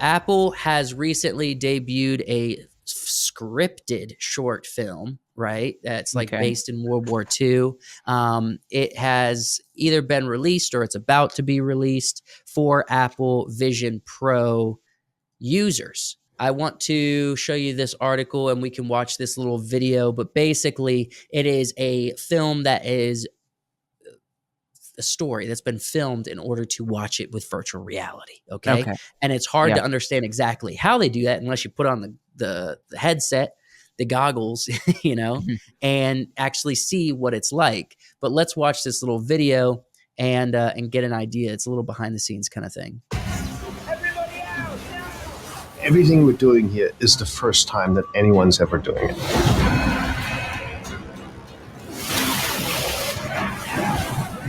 Apple has recently debuted a scripted short film, right? That's like Okay. based in World War II. It has either been released or it's about to be released for Apple Vision Pro users. I want to show you this article and we can watch this little video, but basically, it is a film that is a story that's been filmed in order to watch it with virtual reality. Okay. Okay. And it's hard Yeah. to understand exactly how they do that unless you put on the headset, the goggles, and actually see what it's like. But let's watch this little video and get an idea. It's a little behind the scenes kind of thing. Everything we're doing here is the first time that anyone's ever doing it.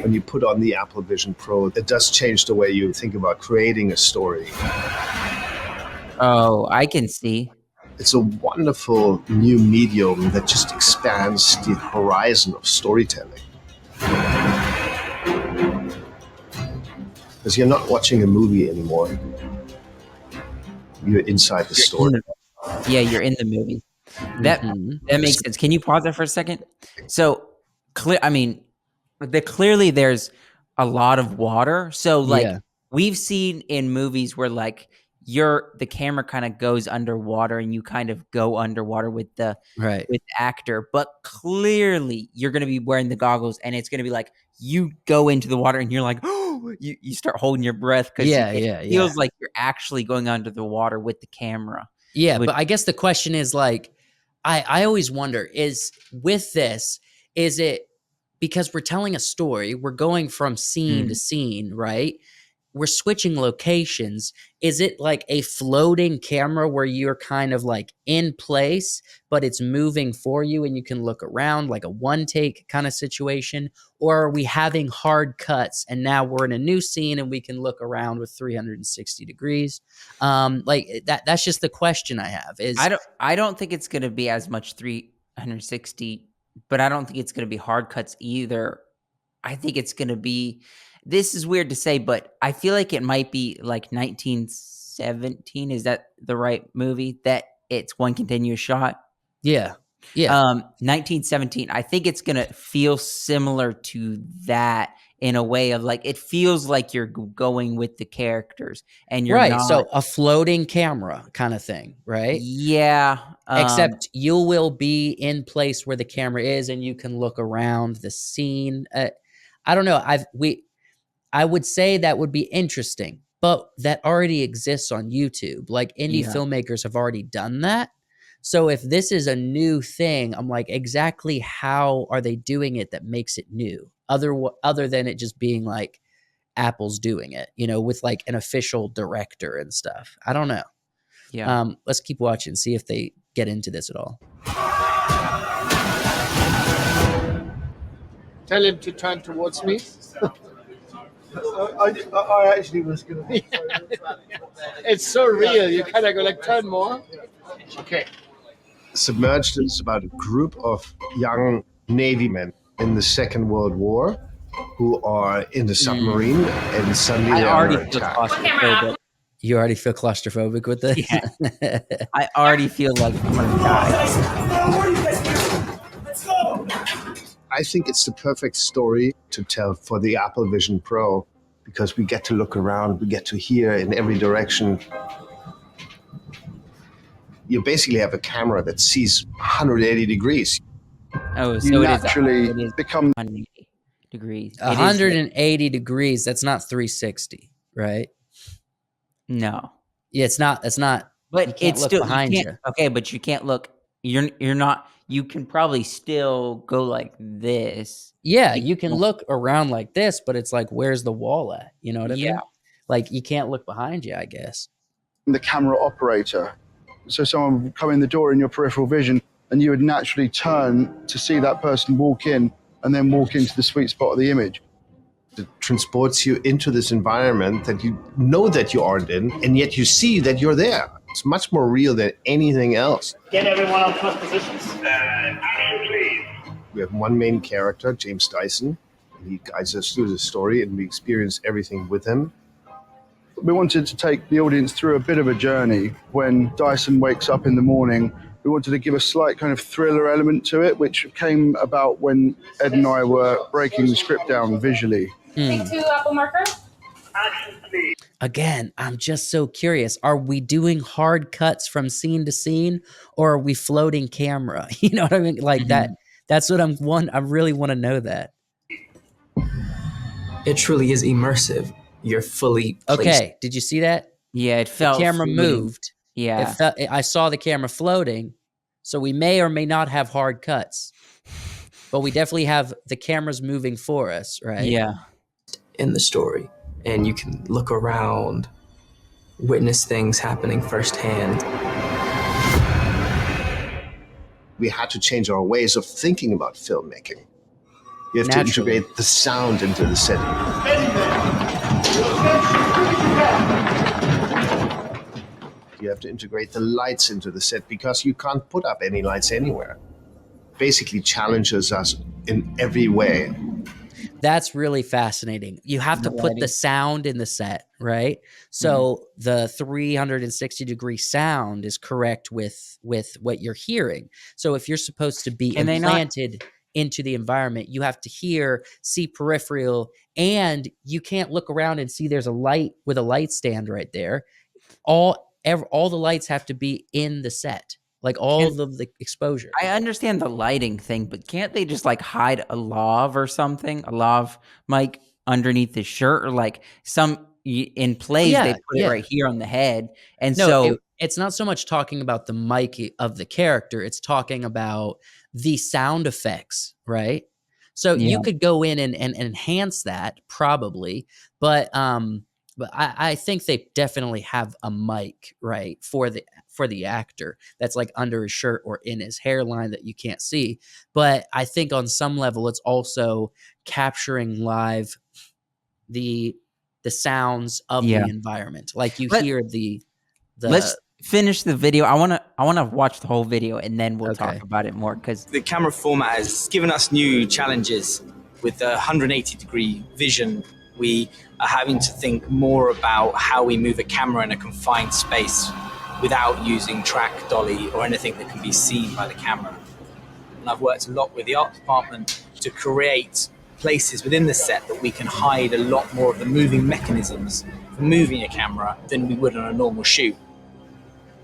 When you put on the Apple Vision Pro, it does change the way you think about creating a story. Oh, I can see. It's a wonderful new medium that just expands the horizon of storytelling. Because you're not watching a movie anymore. You're inside the story. You're in the movie. That makes sense. Can you pause there for a second? So clearly there's a lot of water. So we've seen in movies where like the camera kind of goes underwater and you kind of go underwater with the actor, but clearly you're going to be wearing the goggles and it's going to be like you go into the water and you're like, oh, you start holding your breath because it feels like you're actually going under the water with the camera. Yeah, but I guess the question is like, I always wonder is it because we're telling a story, we're going from scene to scene, right? We're switching locations. Is it like a floating camera where you're kind of like in place, but it's moving for you and you can look around like a one take kind of situation? Or are we having hard cuts and now we're in a new scene and we can look around with 360 degrees? That's just the question I have is I don't think it's going to be as much 360, but I don't think it's going to be hard cuts either. I think it's going to be, this is weird to say, but I feel like it might be like 1917. Is that the right movie? That it's one continuous shot? Yeah. 1917. I think it's going to feel similar to that in a way of like, it feels like you're going with the characters and you're right. not. So a floating camera kind of thing, right? Yeah. Except you will be in place where the camera is and you can look around the scene. I don't know. I would say that would be interesting, but that already exists on YouTube. Like indie filmmakers have already done that. So if this is a new thing, I'm like, exactly how are they doing it that makes it new? Other than it just being like Apple's doing it, with like an official director and stuff. I don't know. Yeah. Let's keep watching, see if they get into this at all. Tell him to turn towards me. I actually was going to. It's so real. You kind of go like, turn more. Okay. Submerged is about a group of young Navy men in the Second World War who are in the submarine and suddenly they are attacked. You already feel claustrophobic with this? Yeah. I already feel like I'm going to die. Let's go! I think it's the perfect story to tell for the Apple Vision Pro because we get to look around, we get to hear in every direction. You basically have a camera that sees 180 degrees. Oh, so you it naturally is become 180 degrees. 180 degrees. That's not 360, right? No. Yeah, it's not. It's not. But it's still behind you. Okay, but you can't look. You're not. You can probably still go like this. Yeah, you can look around like this, but it's like, where's the wall at? You know what I mean? Like you can't look behind you, I guess. The camera operator. So someone would come in the door in your peripheral vision and you would naturally turn to see that person walk in and then walk into the sweet spot of the image. It transports you into this environment that you know that you aren't in, and yet you see that you're there. It's much more real than anything else. Get everyone on first positions. Please. We have one main character, James Dyson. He guides us through the story and we experience everything with him. We wanted to take the audience through a bit of a journey. When Dyson wakes up in the morning, we wanted to give a slight kind of thriller element to it, which came about when Ed and I were breaking the script down visually. Take 2 apple markers. Again, I'm just so curious. Are we doing hard cuts from scene to scene, or are we floating camera? You know what I mean? Like that. That's what I really want to know that. It truly is immersive. You're fully placed. Okay, did you see that? Yeah, it felt the camera fluid. moved. Yeah, I saw the camera floating, so we may or may not have hard cuts, but we definitely have the cameras moving for us, right? Yeah. In the story, and you can look around, witness things happening firsthand. We had to change our ways of thinking about filmmaking. You have to integrate the sound into the setting. You have to integrate the lights into the set because you can't put up any lights anywhere. Basically challenges us in every way. That's really fascinating. You have to put the sound in the set, right? So the 360-degree sound is correct with what you're hearing. So if you're supposed to be implanted into the environment, you have to see peripheral, and you can't look around and see there's a light with a light stand right there. All the lights have to be in the set, like all of the exposure. I understand the lighting thing, but can't they just like hide a lav or something, a lav mic underneath the shirt, or like in plays they put it right here on the head, and it's not so much talking about the mic of the character; it's talking about the sound effects, right? So you could go in and enhance that probably, but I think they definitely have a mic, right, for the actor that's like under his shirt or in his hairline that you can't see. But I think on some level it's also capturing live the sounds of the environment. Like you hear the Let's finish the video. I want to watch the whole video and then we'll talk about it more, because the camera format has given us new challenges. With a 180-degree vision, we are having to think more about how we move a camera in a confined space without using track, dolly, or anything that can be seen by the camera. And I've worked a lot with the art department to create places within the set that we can hide a lot more of the moving mechanisms for moving a camera than we would on a normal shoot.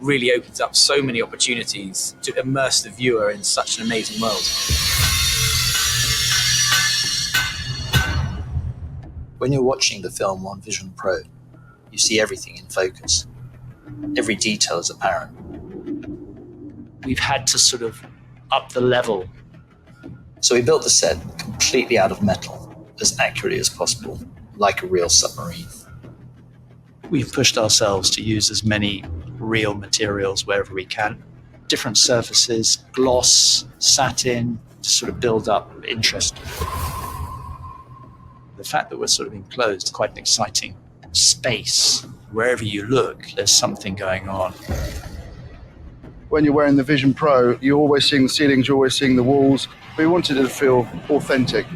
Really opens up so many opportunities to immerse the viewer in such an amazing world. When you're watching the film on Vision Pro, you see everything in focus. Every detail is apparent. We've had to sort of up the level. So we built the set completely out of metal, as accurately as possible, like a real submarine. We've pushed ourselves to use as many real materials wherever we can. Different surfaces, gloss, satin, to sort of build up interest. The fact that we're sort of enclosed, quite an exciting space. Wherever you look, there's something going on. When you're wearing the Vision Pro, you're always seeing the ceilings, you're always seeing the walls. We wanted it to feel authentic.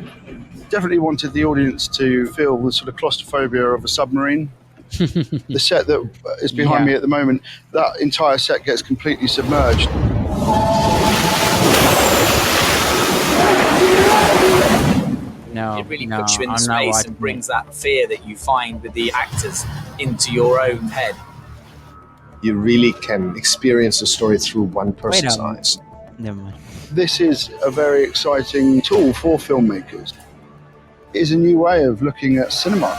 Definitely wanted the audience to feel the sort of claustrophobia of a submarine. The set that is behind me at the moment, that entire set gets completely submerged. It really puts you in the space and brings that fear that you find with the actors into your own head. You really can experience the story through one person's eyes. Never mind. This is a very exciting tool for filmmakers. It is a new way of looking at cinema.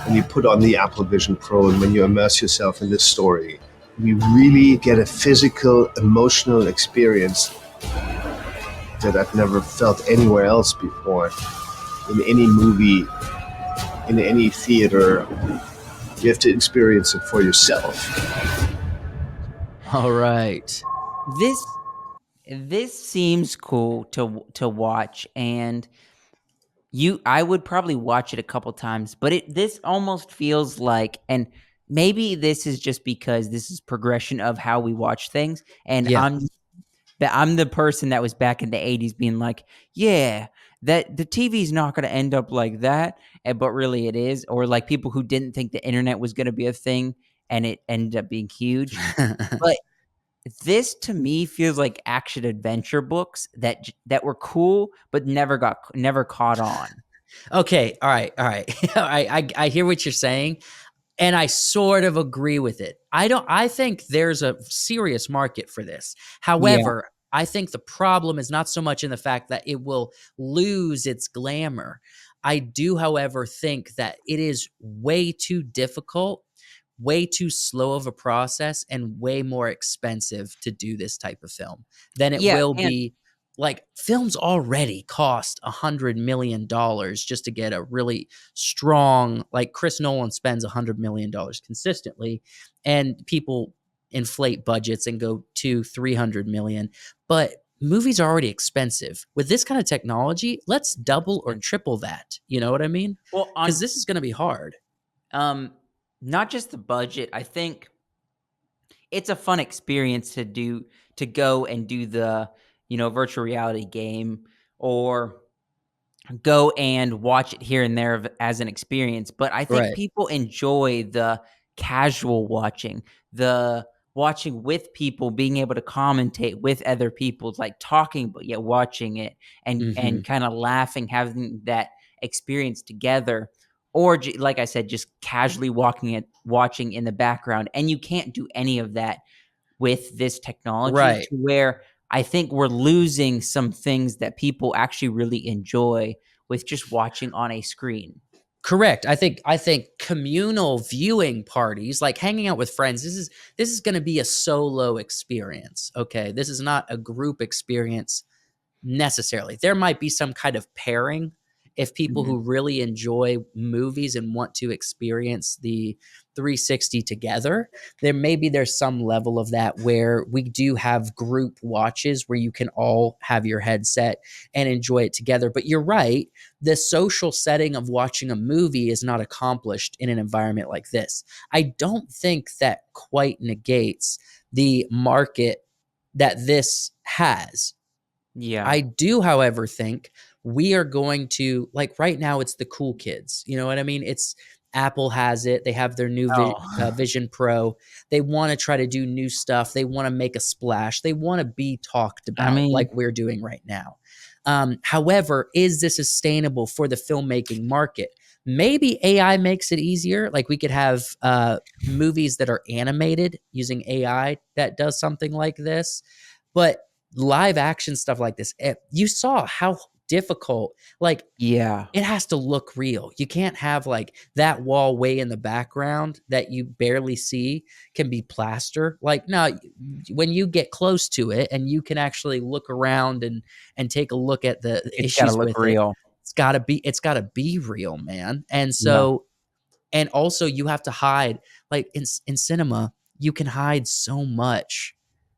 When you put on the Apple Vision Pro and when you immerse yourself in this story, we really get a physical, emotional experience that I've never felt anywhere else before. In any movie, in any theater, you have to experience it for yourself. All right. This seems cool to watch, and I would probably watch it a couple times, but this almost feels like, and maybe this is just because this is progression of how we watch things, and I'm the person that was back in the 80s being like, yeah, that the TV's not going to end up like that, but really it is. Or like people who didn't think the internet was going to be a thing and it ended up being huge. But this to me feels like action adventure books that were cool but never caught on. Okay, all right. I hear what you're saying, and I sort of agree with it. I think there's a serious market for this. However, I think the problem is not so much in the fact that it will lose its glamour. I do, however, think that it is way too difficult, way too slow of a process, and way more expensive to do this type of film than it will and be. Like, films already cost $100 million just to get a really strong, like Chris Nolan spends $100 million consistently, and people inflate budgets and go to 300 million. But movies are already expensive. With this kind of technology, let's double or triple that. You know what I mean? Well, Because this is going to be hard. Not just the budget. I think it's a fun experience to go and do the, virtual reality game, or go and watch it here and there as an experience. But I think people enjoy the casual watching, the watching with people, being able to commentate with other people, like talking, but yet watching it and kind of laughing, having that experience together. Or like I said, just casually watching in the background. And you can't do any of that with this technology, to where I think we're losing some things that people actually really enjoy with just watching on a screen. Correct. I think communal viewing parties, like hanging out with friends, this is going to be a solo experience. Okay, this is not a group experience necessarily. There might be some kind of pairing if people who really enjoy movies and want to experience the 360 together. There's some level of that where we do have group watches where you can all have your headset and enjoy it together. But you're right, the social setting of watching a movie is not accomplished in an environment like this. I don't think that quite negates the market that this has. Yeah. I do, however, think we are going to, like, right now it's the cool kids. You know what I mean? It's Apple has it. They have their new Vision Pro. They want to try to do new stuff. They want to make a splash. They want to be talked about like we're doing right now. However, is this sustainable for the filmmaking market? Maybe AI makes it easier. Like, we could have movies that are animated using AI that does something like this. But live action stuff like this, you saw how difficult, like, it has to look real. You can't have like that wall way in the background that you barely see can be plaster. Like, no, when you get close to it and you can actually look around and take a look at the issues with real. It's gotta be real, man. And so, and also you have to hide, like in cinema, you can hide so much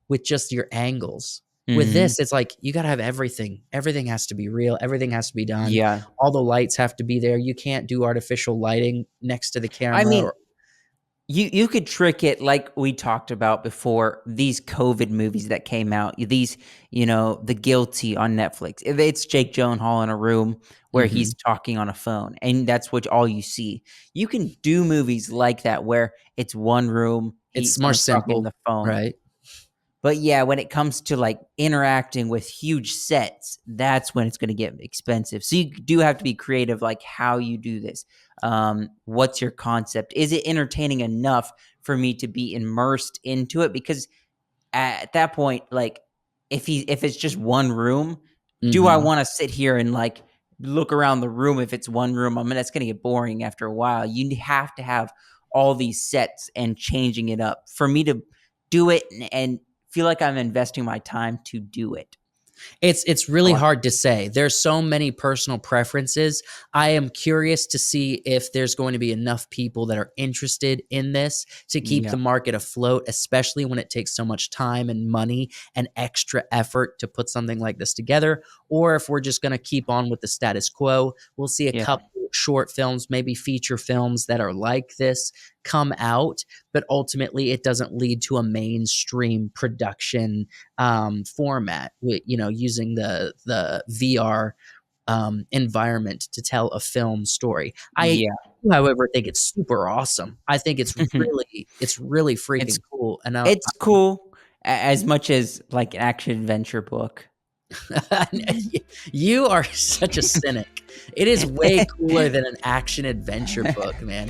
with just your angles. With this, it's like you got to have everything. Everything has to be real. Everything has to be done. Yeah. All the lights have to be there. You can't do artificial lighting next to the camera. I mean, you could trick it, like we talked about before, these COVID movies that came out, these, The Guilty on Netflix. It's Jake Gyllenhaal in a room where he's talking on a phone, and that's what all you see. You can do movies like that where it's one room. It's more simple, on the phone. right? But yeah, when it comes to like interacting with huge sets, that's when it's going to get expensive. So you do have to be creative, like how you do this. What's your concept? Is it entertaining enough for me to be immersed into it? Because at that point, like if it's just one room, do I want to sit here and like look around the room? If it's one room, I mean, that's going to get boring after a while. You have to have all these sets and changing it up for me to do it and feel like I'm investing my time to do it. It's really hard to say. There's so many personal preferences. I am curious to see if there's going to be enough people that are interested in this to keep the market afloat, especially when it takes so much time and money and extra effort to put something like this together, or if we're just going to keep on with the status quo. We'll see a couple short films, maybe feature films that are like this come out, but ultimately it doesn't lead to a mainstream production format, using the VR environment to tell a film story. I, however, think it's super awesome. I think it's really freaking cool. And it's cool as much as like an action adventure book. You are such a cynic. It is way cooler than an action adventure book, man.